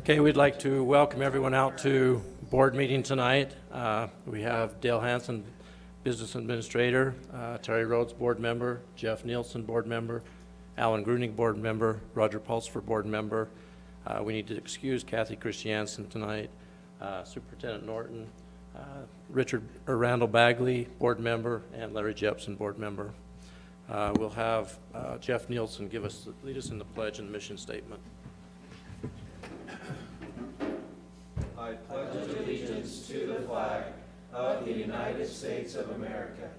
Okay, we'd like to welcome everyone out to board meeting tonight. We have Dale Hanson, Business Administrator, Terry Rhodes, Board Member, Jeff Nielsen, Board Member, Alan Gruning, Board Member, Roger Pulsfer, Board Member. We need to excuse Kathy Christiansen tonight, Superintendent Norton, Randall Bagley, Board Member, and Larry Jepson, Board Member. We'll have Jeff Nielsen lead us in the pledge and mission statement. I pledge allegiance to the flag of the United States of America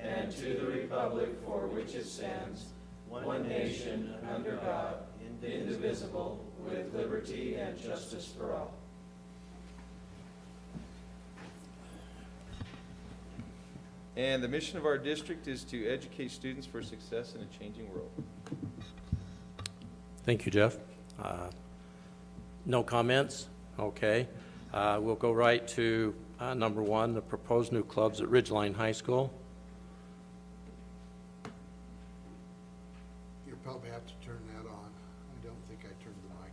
and to the republic for which it stands, one nation under God, indivisible, with liberty and justice for all. And the mission of our district is to educate students for success in a changing world. Thank you, Jeff. No comments? Okay. We'll go right to number one, the proposed new clubs at Ridgeline High School. You'll probably have to turn that on. I don't think I turned the mic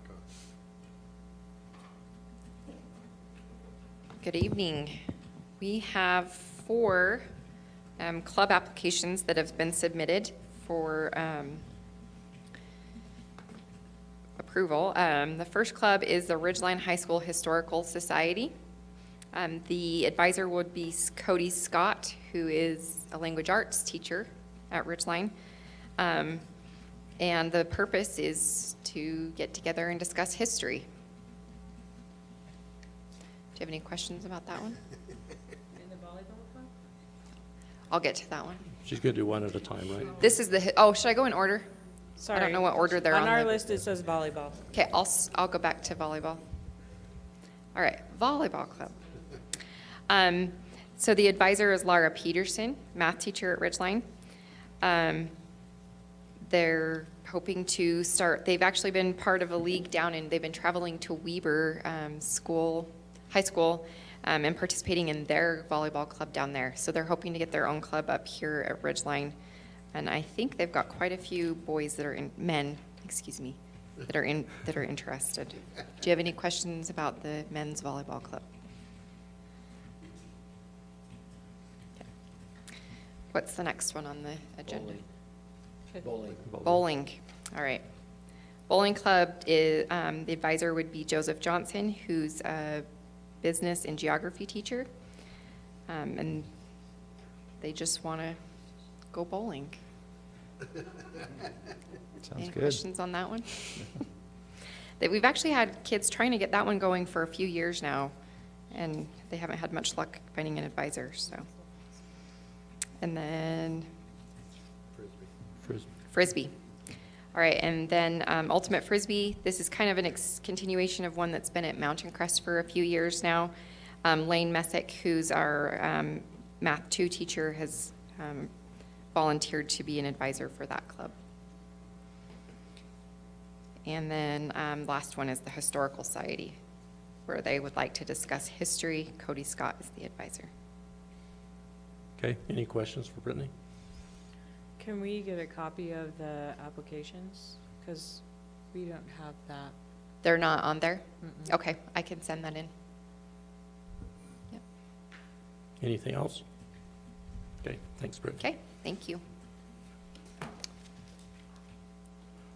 on. Good evening. We have 4 club applications that have been submitted for approval. The first club is the Ridgeline High School Historical Society. The advisor would be Cody Scott, who is a language arts teacher at Ridgeline. And the purpose is to get together and discuss history. Do you have any questions about that one? In the volleyball club? I'll get to that one. She's going to do one at a time, right? This is the, should I go in order? Sorry. I don't know what order they're on. On our the- list, it says volleyball. Okay, I'll go back to volleyball. All right, volleyball club. So the advisor is Laura Peterson, math teacher at Ridgeline. They're hoping to start, they've actually been part of a league down in, they've been traveling to Weber high school, and participating in their volleyball club down there. So they're hoping to get their own club up here at Ridgeline. And I think they've got quite a few boys that are that are interested. Do you have any questions about the men's volleyball club? Okay. What's the next one on the agenda? Bowling. All right. Bowling club is, the advisor would be Joseph Johnson, who's a business and geography teacher. And they just want to go bowling. Sounds Any good. questions on that one? We've actually had kids trying to get that one going for a few years now, and they haven't had much luck finding an advisor, so. And then Frisbee. All right, and then Ultimate Frisbee. This is kind of a continuation of one that's been at Mountain Crest for a few years now. Lane Messick, who's our Math 2 teacher, has volunteered to be an advisor for that club. And then last one is the Historical Society, where they would like to discuss history. Cody Scott is the advisor. Okay, any questions for Brittany? Can we get a copy of the applications? Because we don't have that. They're not on there? Mm-mm. Okay, I can send that in. Yep. Anything else? Okay, thanks, Brittany. Okay, thank you.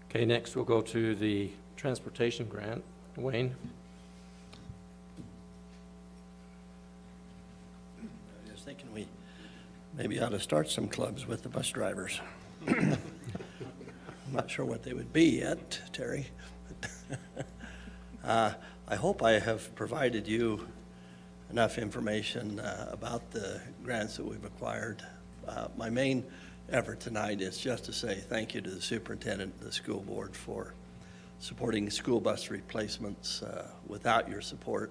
Okay, next we'll go to the transportation grant. Wayne? I was thinking we maybe ought to start some clubs with the bus drivers. I'm not sure what they would be yet, Terry. I hope I have provided you enough information about the grants that we've acquired. My main effort tonight is just to say thank you to the superintendent and the school board for supporting school bus replacements. Without your support,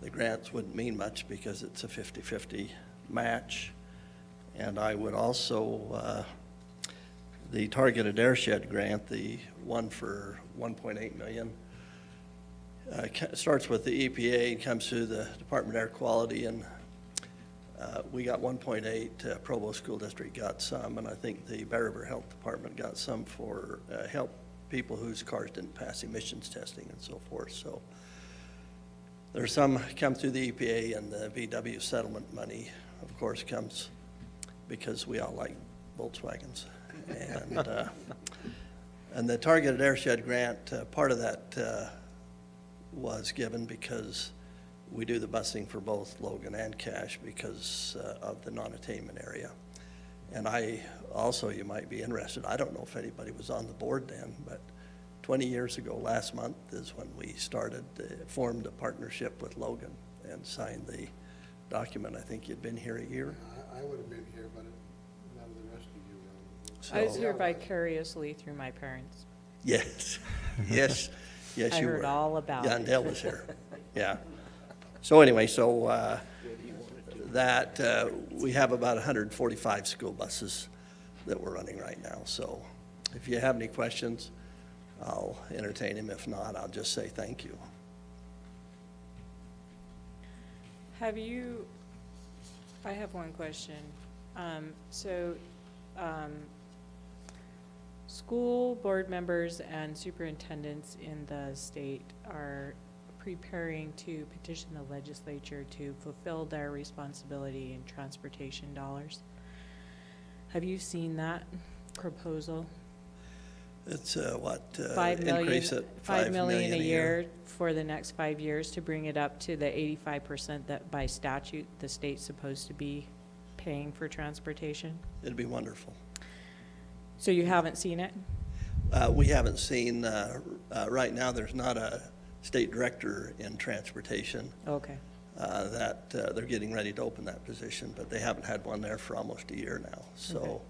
the grants wouldn't mean much because it's a 50-50 match. And I would also, the targeted airshed grant, the one for $1.8 million, starts with the EPA and comes through the Department of Air Quality, and we got 1.8, Provo School District got some, and I think the Bear River Health Department got some for help people whose cars didn't pass emissions testing and so forth. So there's some come through the EPA, and the VW settlement money, of course, comes because we all like Volkswagens. And the targeted airshed grant, part of that was given because we do the busing for both Logan and Cache because of the non-attainment area. And I also, you might be interested, I don't know if anybody was on the board then, but 20 years ago, last month, is when we started, formed a partnership with Logan and signed the document. I think you'd been here a year. I would have been here, but none of the rest of you were. I was So- here vicariously through my parents. Yes, yes, yes, I you were. heard all about Yeah, it. and Dale was here, yeah. So anyway, we have about 145 school buses that we're running right now. So if you have any questions, I'll entertain them. If not, I'll just say thank you. I have one question. School board members and superintendents in the state are preparing to petition the legislature to fulfill their responsibility in transportation dollars. Have you seen that proposal? It's what? 5 million, Increase it 5 million a year for the next 5 years to bring it up to the 85% that by statute the state's supposed to be paying for transportation. It'd be wonderful. So you haven't seen it? We haven't seen, right now, there's not a state director in transportation. Okay. That they're getting ready to open that position, but they haven't had one there for almost a year now. Okay. So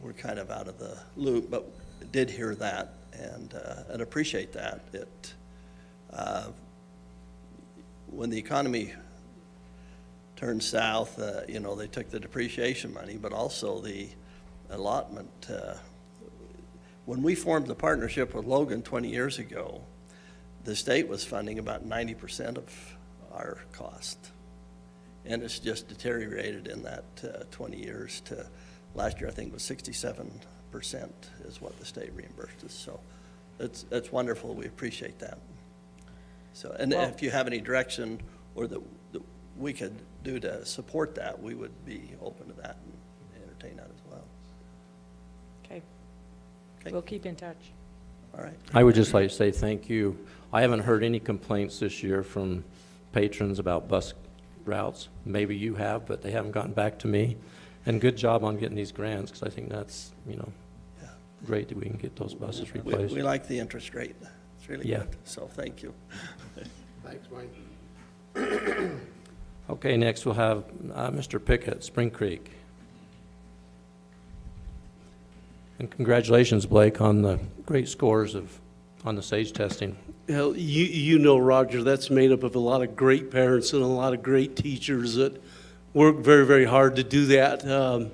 we're kind of out of the loop, but did hear that and appreciate that. When the economy turned south, they took the depreciation money, but also the allotment. When we formed the partnership with Logan 20 years ago, the state was funding about 90% of our cost. And it's just deteriorated in that 20 years to, last year I think it was 67% is what the state reimbursed us. So it's wonderful, we appreciate that. So, and Well- if you have any direction or that we could do to support that, we would be open to that and entertain that as well. Okay. Okay. We'll keep in touch. All right. I would just like to say thank you. I haven't heard any complaints this year from patrons about bus routes. Maybe you have, but they haven't gotten back to me. And good job on getting these grants, because I think that's, Yeah. great that we can get those buses We replaced. like the interest rate. It's really Yeah. good. So thank you. Thanks, Mike. Okay, next we'll have Mr. Pickett, Spring Creek. And congratulations, Blake, on the great scores on the SAGE testing. Hell, you know, Roger, that's made up of a lot of great parents and a lot of great teachers that work very, very hard to do that.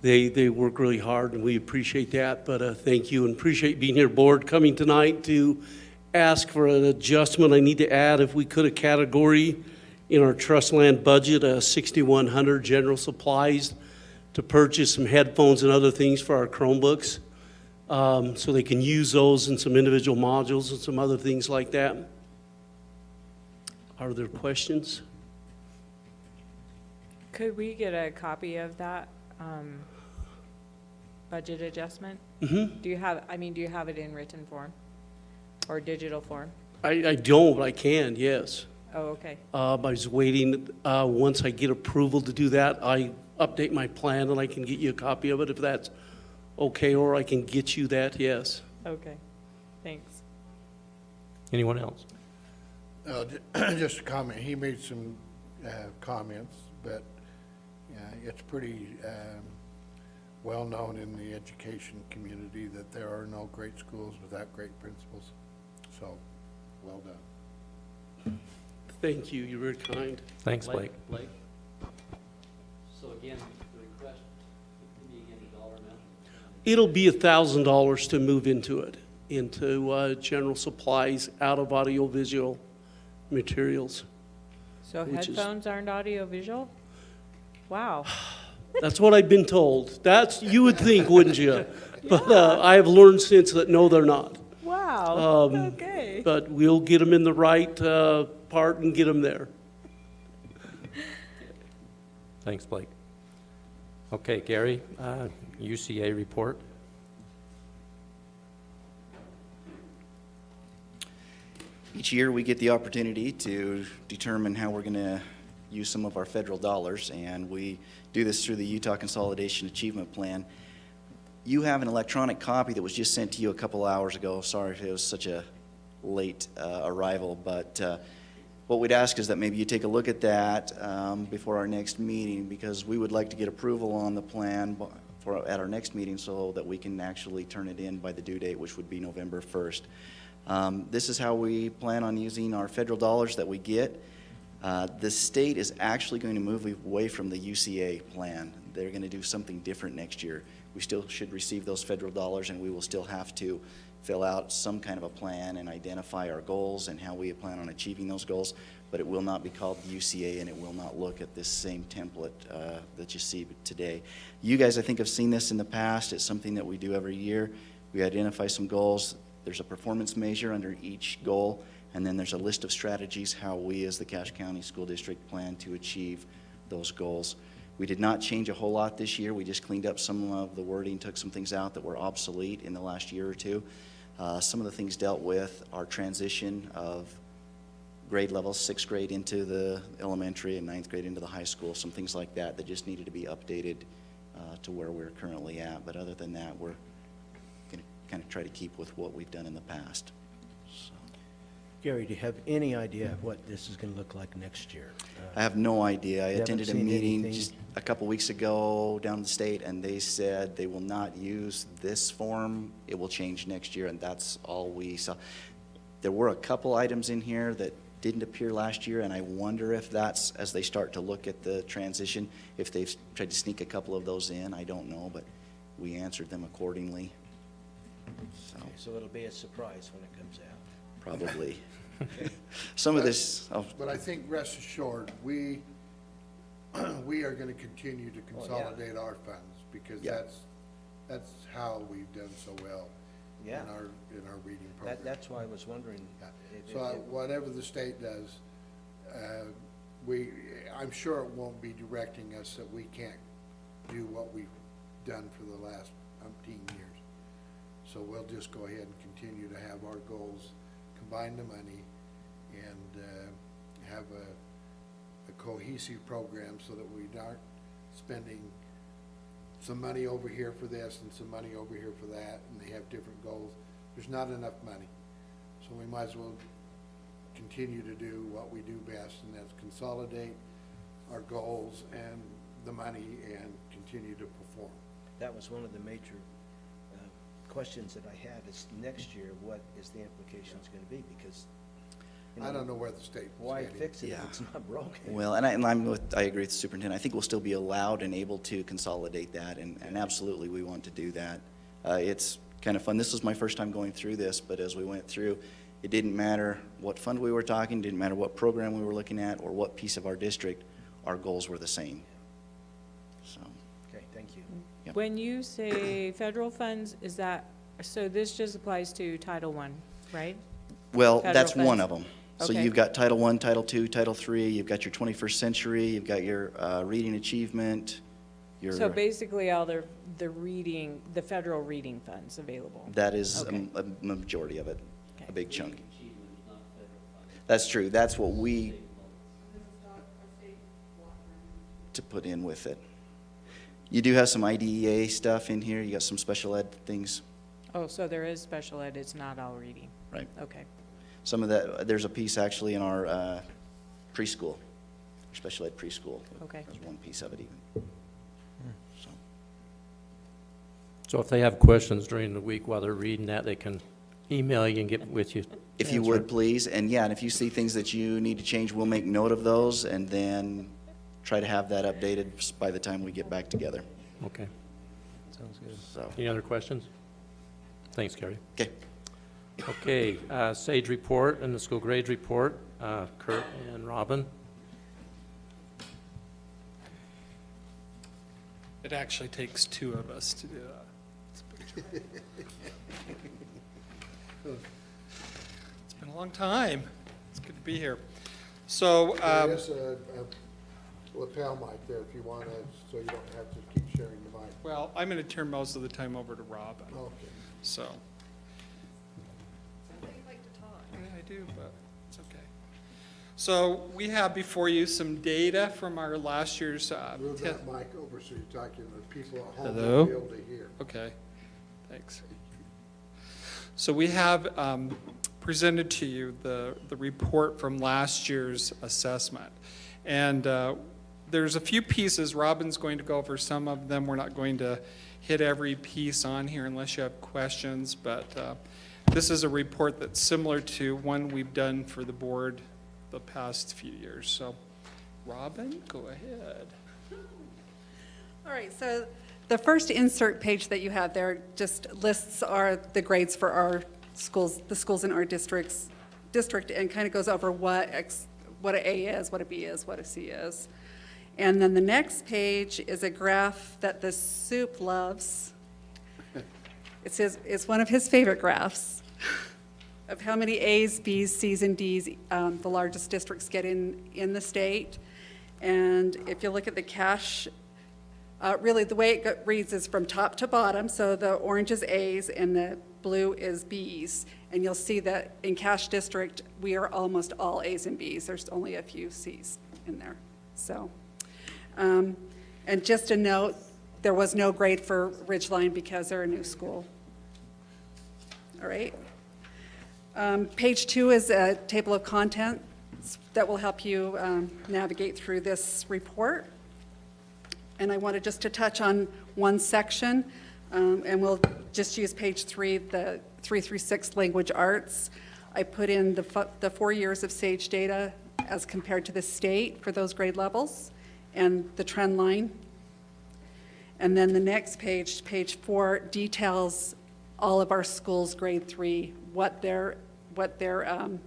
They work really hard, and we appreciate that. But thank you, and appreciate being here, board, coming tonight to ask for an adjustment. I need to add, if we could, a category in our trust land budget, 6,100 general supplies to purchase some headphones and other things for our Chromebooks, so they can use those in some individual modules and some other things like that. Are there questions? Could we get a copy of that budget adjustment? Mm-hmm. Do you have it in written form or digital form? I don't, but I can, yes. Oh, okay. I was waiting, once I get approval to do that, I update my plan and I can get you a copy of it if that's okay, or I can get you that, yes. Okay. Thanks. Anyone else? Just a comment, he made some comments, but it's pretty well-known in the education community that there are no great schools without great principals. So, well done. Thank you, you're very kind. Thanks, Blake. Blake? So again, the request, give me again the dollar amount? It'll be $1,000 to move into it, into general supplies, out of audiovisual materials. So Which is- headphones aren't audio-visual? Wow. That's what I've been told. You would think, wouldn't you? But I have learned since that, no, they're not. Wow, Um, okay. But we'll get them in the right part and get them there. Thanks, Blake. Okay, Gary, UCA report. Each year, we get the opportunity to determine how we're going to use some of our federal dollars, and we do this through the Utah Consolidation Achievement Plan. You have an electronic copy that was just sent to you a couple hours ago. Sorry if it was such a late arrival, but what we'd ask is that maybe you take a look at that before our next meeting, because we would like to get approval on the plan at our next meeting so that we can actually turn it in by the due date, which would be November 1st. This is how we plan on using our federal dollars that we get. The state is actually going to move away from the UCA plan. They're going to do something different next year. We still should receive those federal dollars, and we will still have to fill out some kind of a plan and identify our goals and how we plan on achieving those goals, but it will not be called UCA, and it will not look at this same template that you see today. You guys, I think, have seen this in the past. It's something that we do every year. We identify some goals. There's a performance measure under each goal, and then there's a list of strategies how we as the Cache County School District plan to achieve those goals. We did not change a whole lot this year. We just cleaned up some of the wording, took some things out that were obsolete in the last year or two. Some of the things dealt with our transition of grade levels, 6th grade into the elementary and 9th grade into the high school, some things like that that just needed to be updated to where we're currently at. But other than that, we're going to kind of try to keep with what we've done in the past. So, Gary, do you have any idea what this is going to look like next year? I have no idea. I You haven't attended a seen meeting anything? just a couple weeks ago down in the state, and they said they will not use this form. It will change next year, and that's all we saw. There were a couple items in here that didn't appear last year, and I wonder if that's, as they start to look at the transition, if they've tried to sneak a couple of those in. I don't know, but we answered them accordingly. So, Okay, so it'll be a surprise when it comes out. probably. Some of this, oh, But I think rest assured, we are gonna continue to consolidate our funds, because Yeah. that's how we've done so well in Yeah. our reading program. That's why I was wondering. Yeah. if- So if- whatever the state does, I'm sure it won't be directing us that we can't do what we've done for the last umpteen years. So we'll just go ahead and continue to have our goals, combine the money, and have a cohesive program so that we aren't spending some money over here for this and some money over here for that, and they have different goals. There's not enough money. So we might as well continue to do what we do best, and that's consolidate our goals and the money and continue to perform. That was one of the major questions that I had is next year, what is the implications going to be? Because, you I don't know where the state is why heading. fix it Yeah. if it's not broken? well, and I agree with the superintendent. I think we'll still be allowed and able to consolidate that, and absolutely we want to do that. It's kind of fun. This was my first time going through this, but as we went through, it didn't matter what fund we were talking, didn't matter what program we were looking at, or what piece of our district, our goals were the same. So, Okay, thank you. Yep. When you say federal funds, is that, so this just applies to Title I, right? well, Federal that's one funds. of them. So Okay. you've got Title I, Title II, Title III, you've got your 21st century, you've got your reading achievement, your. So basically all the reading, the federal reading funds available. That is Okay. a majority of it, a Okay. big chunk. Achievement is not federal funding. That's true. That's what we, State loans. to put in with it. You do have some IDEA stuff in here. You got some special ed things, Oh, so there is special ed, it's not all reading. right? Okay. Some of that, there's a piece actually in our preschool, special ed preschool. Okay. There's one piece of it even. So, So if they have questions during the week while they're reading that, they can email you and get with you. if you would, please, and yeah, and if you see things that you need to change, we'll make note of those and then try to have that updated by the time we get back together. Okay. Sounds good. So, Any other questions? Thanks, Gary. okay. Okay, SAGE report and the school grades report, Kurt and Robin. It actually takes two of us to do that. It's been a long time. It's good to be here. So, There is a lapel mic there if you want to, so you don't have to keep sharing the mic. well, I'm going to turn most of the time over to Robin, Okay. so. Yeah, I do, but it's okay. So we have before you some data from our last year's. Move test- that mic over so you're talking to the people at home Hello? will be able to hear. Okay, thanks. So we have presented to you the report from last year's assessment. And there's a few pieces. Robin's going to go over some of them. We're not going to hit every piece on here unless you have questions. But this is a report that's similar to one we've done for the board the past few years. So Robin, go ahead. All right, so the first insert page that you have there just lists the grades for our schools, the schools in our district, and kind of goes over what an A is, what a B is, what a C is. And then the next page is a graph that the soup loves. It's one of his favorite graphs of how many A's, B's, C's, and D's the largest districts get in the state. And if you look at the cash, really the way it reads is from top to bottom, so the orange is A's and the blue is B's. And you'll see that in Cash District, we are almost all A's and B's. There's only a few C's in there. So, and just a note, there was no grade for Ridgeline because they're a new school. All right. Page 2 is a table of contents that will help you navigate through this report. And I wanted just to touch on one section, and we'll just use page 3, the 336 language arts. I put in the 4 years of SAGE data as compared to the state for those grade levels and the trend line. And then the next page, page 4, details all of our schools' grade 3, what their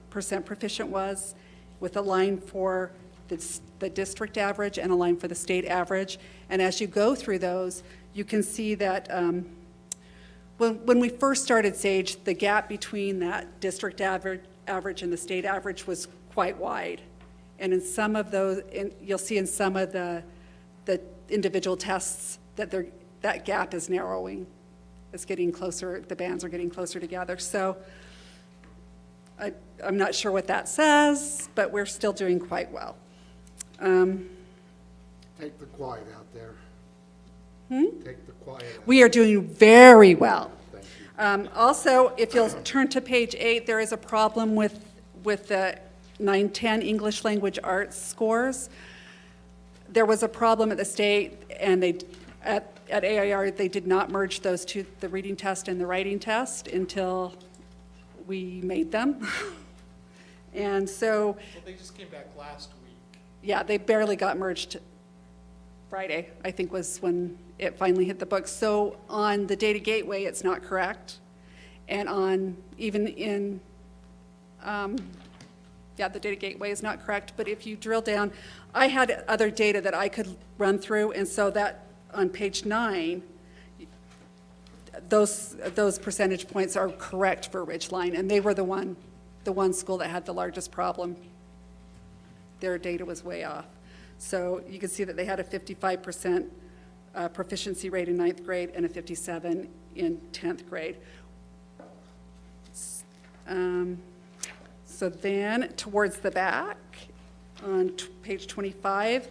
percent proficient was, with a line for the district average and a line for the state average. And as you go through those, you can see that when we first started SAGE, the gap between that district average and the state average was quite wide. And in some of those, you'll see in some of the individual tests that that gap is narrowing. It's getting closer, the bands are getting closer together. So I'm not sure what that says, but we're still doing quite well. Take the quiet out there. Take the quiet out. We are doing very well. Thank you. Also, if you'll turn to page 8, there is a problem with the 9-10 English language arts scores. There was a problem at the state, and at AIR, they did not merge those two, the reading test and the writing test, until we made them. And so, Well, they just came back last week. yeah, they barely got merged. Friday, I think, was when it finally hit the books. So on the data gateway, it's not correct. And on, even in, the data gateway is not correct. But if you drill down, I had other data that I could run through. And so that on page 9, those percentage points are correct for Ridgeline. And they were the one school that had the largest problem. Their data was way off. So you can see that they had a 55% proficiency rate in 9th grade and a 57 in 10th grade. So then towards the back on page 25,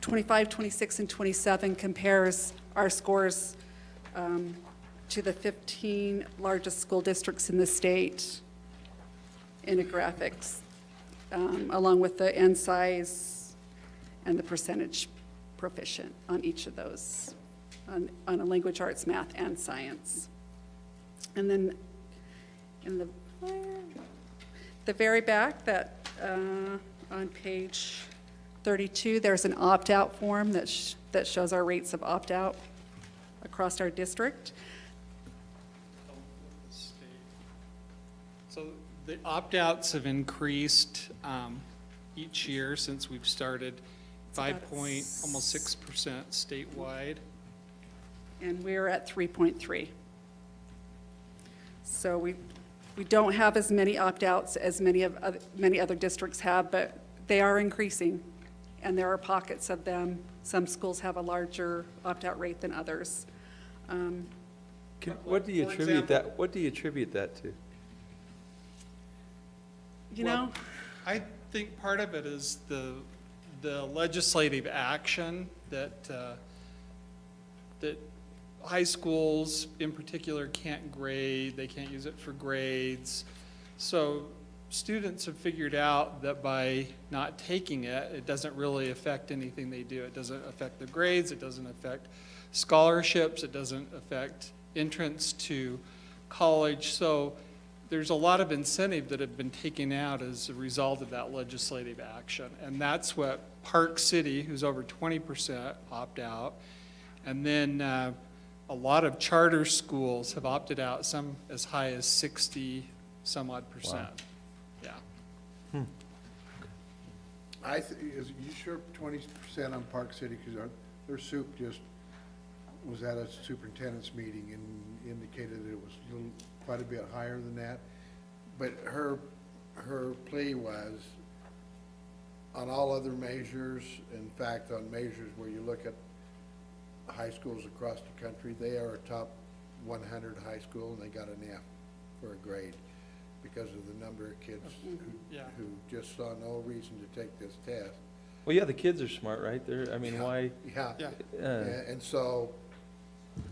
25, 26, and 27 compares our scores to the 15 largest school districts in the state in a graphics, along with the N size and the percentage proficient on each of those, on a language arts, math, and science. And then in the very back, that on page 32, there's an opt-out form that shows our rates of opt-out across our district. So the opt-outs have increased each year since we've started, almost 6% statewide. and we're at 3.3. So we don't have as many opt-outs as many other districts have, but they are increasing, and there are pockets of them. Some schools have a larger opt-out rate than others. What do you For attribute example- that, what do you attribute that to? You Well, know, I think part of it is the legislative action that, that high schools in particular can't grade, they can't use it for grades. So students have figured out that by not taking it, it doesn't really affect anything they do. It doesn't affect their grades, it doesn't affect scholarships, it doesn't affect entrance to college. So there's a lot of incentive that have been taken out as a result of that legislative action. And that's what Park City, who's over 20% opt out. And then a lot of charter schools have opted out, some as high as 60 some odd percent. Yeah. Is you sure 20% on Park City, because their soup just was at a superintendent's meeting and indicated that it was quite a bit higher than that. But her plea was, on all other measures, in fact, on measures where you look at high schools across the country, they are a top 100 high school, and they got an F for a grade because of the number of kids who just saw no reason to take this test. Well, yeah, the kids are smart, right? They're, I mean, why? Yeah. Yeah. And so,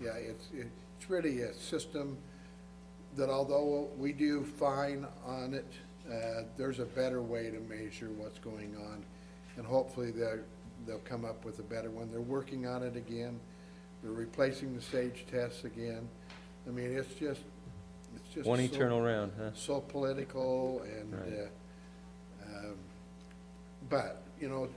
yeah, it's really a system that although we do fine on it, there's a better way to measure what's going on. And hopefully they'll come up with a better one. They're working on it again. They're replacing the SAGE tests again. I mean, it's just One so- eternal round, huh? so political and, Right. but, you know,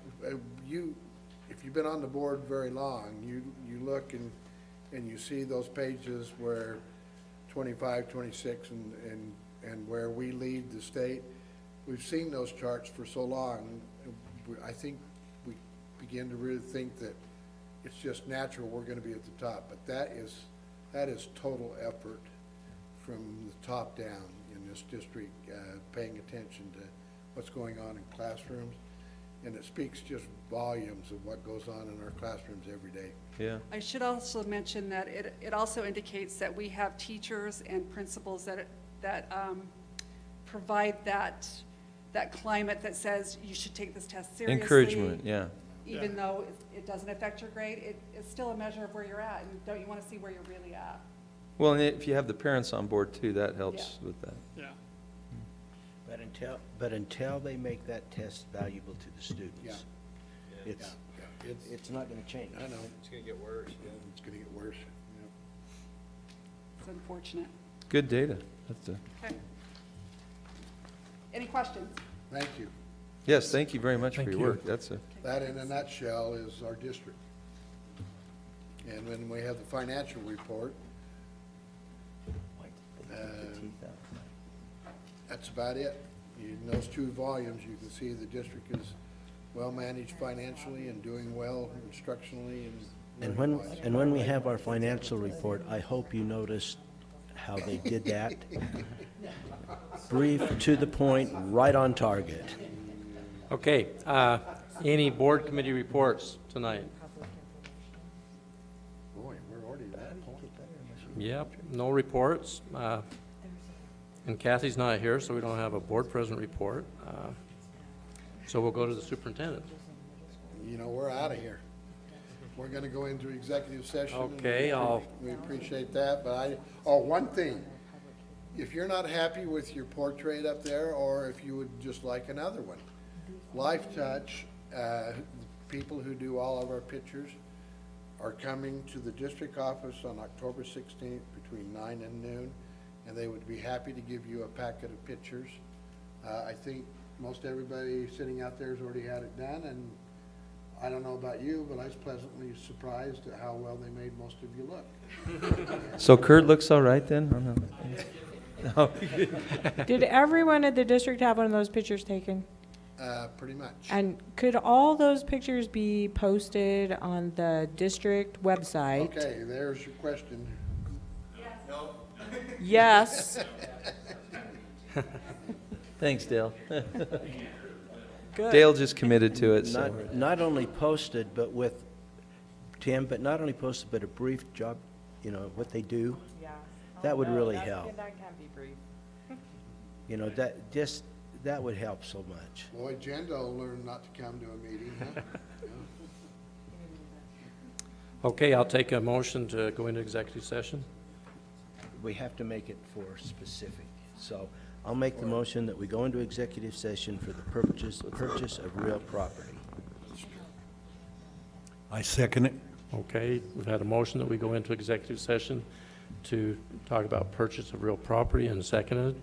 if you've been on the board very long, you look and you see those pages where 25, 26 and where we lead the state. We've seen those charts for so long. I think we begin to really think that it's just natural we're gonna be at the top, but that is total effort from the top down in this district, paying attention to what's going on in classrooms. And it speaks just volumes of what goes on in our classrooms every day. Yeah. I should also mention that it also indicates that we have teachers and principals that provide that climate that says you should take this test seriously. Encouragement, yeah. Even though it doesn't affect your grade, it's still a measure of where you're at, and don't you want to see where you're really at? Well, and if you have the parents on board too, that helps with that. Yeah. But until they make that test valuable to the students, Yeah. it's not gonna change. I know. It's gonna get worse. It's gonna get worse. It's unfortunate. Good data. That's Okay. Any questions? Thank you. yes, thank you very much for Thank your you. work. That's a, That in a nutshell is our district. And when we have the financial report, that's about it. In those two volumes, you can see the district is well-managed financially and doing well instructionally And learning-wise. when we have our financial report, I hope you noticed how they did that. Brief, to the point, right on target. Okay, any board committee reports tonight? Boy, we're already at that point. Yep, no reports. And Kathy's not here, so we don't have a board president report. So we'll go to the superintendent. You know, we're out of here. We're gonna go into executive session. and Okay, we appreciate that, but one thing. If you're not happy with your portrait up there, or if you would just like another one, Life Touch, people who do all of our pictures are coming to the district office on October 16th between 9 and noon, and they would be happy to give you a packet of pictures. I think most everybody sitting out there has already had it done, and I don't know about you, but I was pleasantly surprised at how well they made most of you look. so Kurt looks all right then? No. Did everyone at the district have one of those pictures taken? Pretty much. And could all those pictures be posted on the district website? Okay, there's your question. Yes. Thanks, Dale. Good. Dale just committed to it, so. Not only posted, but with, Tim, but not only posted, but a brief job, you know, what they do. Yeah. That would no, really that- help. That can be brief. You know, that would help so much. Boy, Jenda will learn not to come to a meeting, huh? Okay, I'll take a motion to go into executive session. We have to make it for specific. So I'll make the motion that we go into executive session for the purchase of real property. I second it. Okay, we've had a motion that we go into executive session to talk about purchase of real property and seconded.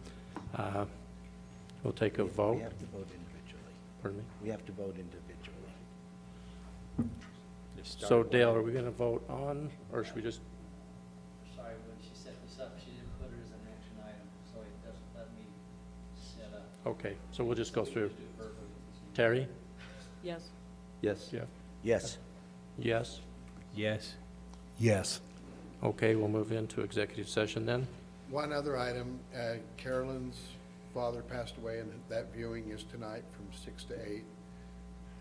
We'll take a vote. We have to vote individually. Pardon me? We have to vote individually. So Dale, are we going to vote on, or should we just, Sorry, when she set this up, she didn't put her as an action item, so it doesn't let me set up. okay, so we'll just go through. Do it verbally. Terry? Yes. Yes. Yeah. Yes. Yes? Yes. Yes. Okay, we'll move into executive session then. One other item, Carolyn's father passed away, and that viewing is tonight from 6 to 8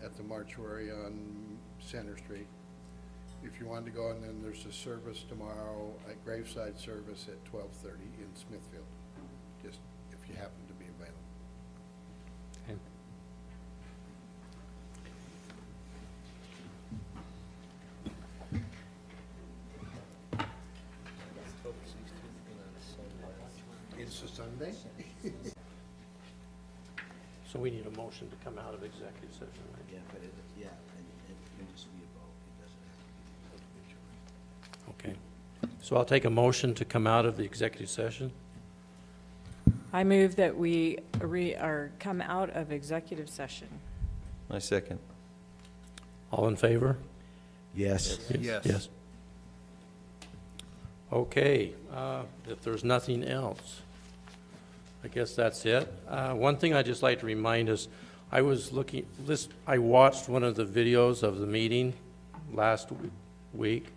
at the mortuary on Center Street. If you want to go, and then there's a service tomorrow, a graveside service at 12:30 in Smithfield, just if you happen to be available. Okay. It's a Sunday? So we need a motion to come out of executive session, right? Yeah, but it can just be a vote. It doesn't have to be individually. Okay. So I'll take a motion to come out of the executive session. I move that we come out of executive session. I second. All in favor? Yes. Yes. Yes. Okay, if there's nothing else, I guess that's it. One thing I'd just like to remind us, I watched one of the videos of the meeting last week,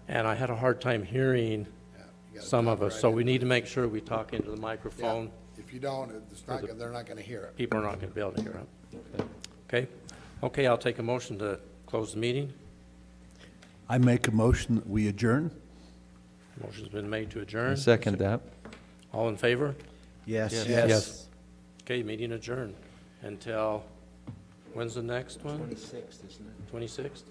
and I had a hard time hearing Yeah, you gotta some talk of us, right so in. we need to make sure we talk into the Yeah, microphone. if you don't, it's not, they're not gonna hear it. People are not going to be able to hear it. Okay? Okay, I'll take a motion to close the meeting. I make a motion that we adjourn. Motion's been made to I adjourn. second that. All in favor? Yes. Yes. Okay, meeting adjourned until, when's the next one? 26th, isn't it? 26th?